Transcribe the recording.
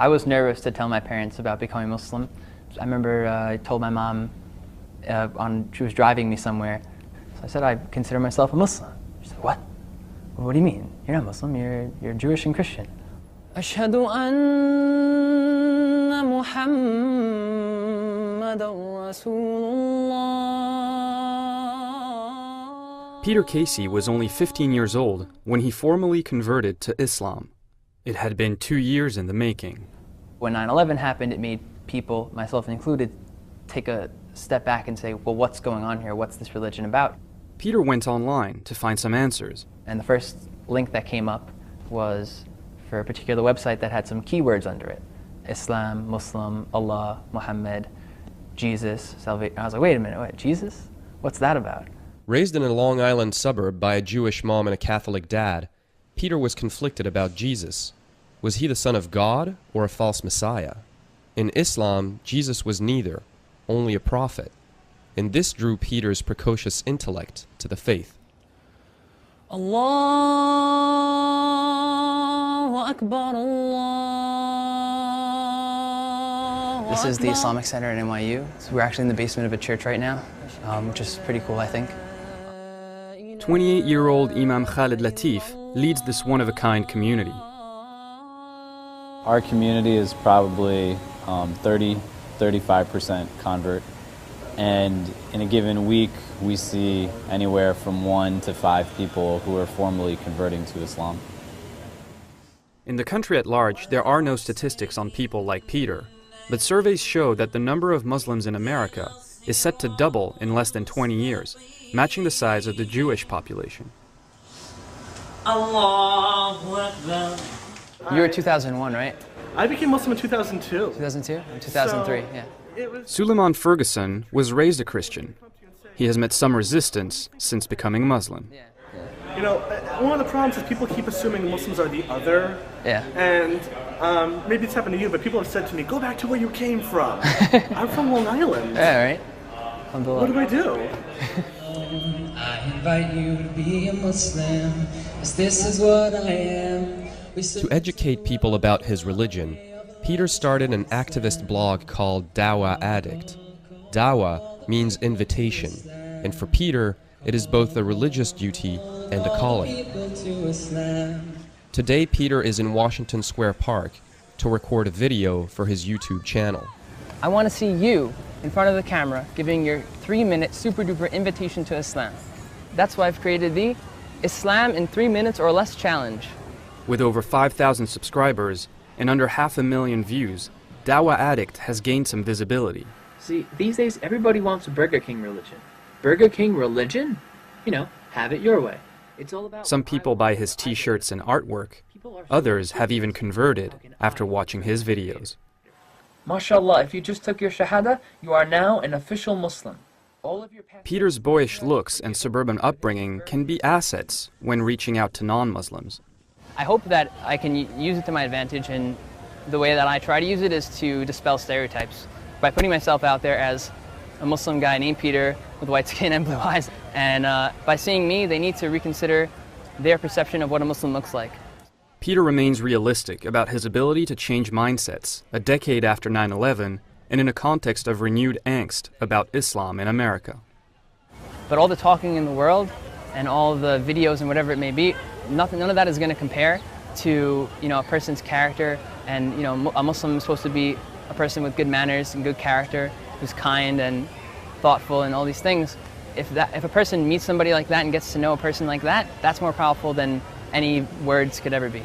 I was nervous to tell my parents about becoming Muslim. I remember I told my mom she was driving me somewhere. So I said, I consider myself a Muslim. She said, what? Well, what do you mean? You're not Muslim, you're Jewish and Christian. أشهد أن محمد رسول الله. Peter Casey was only 15 years old when he formally converted to Islam. It had been 2 years in the making. When 9/11 happened, it made people, myself included, take a step back and say, well, what's going on here? What's this religion about? Peter went online to find some answers. And the first link that came up was for a particular website that had some keywords under it. Islam, Muslim, Allah, Muhammad, Jesus, salvation. I was like, wait a minute, what, Jesus? What's that about? Raised in a Long Island suburb by a Jewish mom and a Catholic dad, Peter was conflicted about Jesus. Was he the son of God or a false Messiah? In Islam, Jesus was neither, only a prophet. And this drew Peter's precocious intellect to the faith. Allahu Akbar, Allahu This is the Islamic Center at NYU. So we're actually in the basement of a church right now, which is pretty cool, I think. 28-year-old Imam Khalid Latif leads this one-of-a-kind community. Our community is probably 30-35% convert, and in a given week we see anywhere from 1 to 5 people who are formally converting to Islam. In the country at large, there are no statistics on people like Peter, but surveys show that the number of Muslims in America is set to double in less than 20 years, matching the size of the Jewish population. Allahu Akbar. You were 2001, right? I became Muslim in 2002. 2002? I'm 2003, yeah. Suleiman Ferguson was raised a Christian. He has met some resistance since becoming Muslim. You know, one of the problems is people keep assuming Muslims are the other. Yeah. And maybe it's happened to you, but people have said to me, go back to where you came from. I'm from Long Island. Yeah, right. What do I do? I invite you to be a Muslim, as this is what I am. To educate people about his religion, Peter started an activist blog called Dawah Addict. Dawah means invitation, and for Peter, it is both a religious duty and a calling. Today, Peter is in Washington Square Park to record a video for his YouTube channel. I want to see you in front of the camera giving your 3-minute super-duper invitation to Islam. That's why I've created the Islam in 3 minutes or less challenge. With over 5,000 subscribers and under 500,000 views, Dawah Addict has gained some visibility. See, these days everybody wants a Burger King religion. Burger King religion? You know, have it your way. It's all about... Some people buy his t-shirts and artwork. Others have even converted after watching his videos. MashaAllah, if you just took your Shahada, you are now an official Muslim. Peter's boyish looks and suburban upbringing can be assets when reaching out to non-Muslims. I hope that I can use it to my advantage, and the way that I try to use it is to dispel stereotypes by putting myself out there as a Muslim guy named Peter with white skin and blue eyes. And by seeing me, they need to reconsider their perception of what a Muslim looks like. Peter remains realistic about his ability to change mindsets a decade after 9/11 and in a context of renewed angst about Islam in America. But all the talking in the world and all the videos and whatever it may be, none of that is going to compare to, you know, a person's character. And, you know, a Muslim is supposed to be a person with good manners and good character, who's kind and thoughtful and all these things. If a person meets somebody like that and gets to know a person like that, that's more powerful than any words could ever be.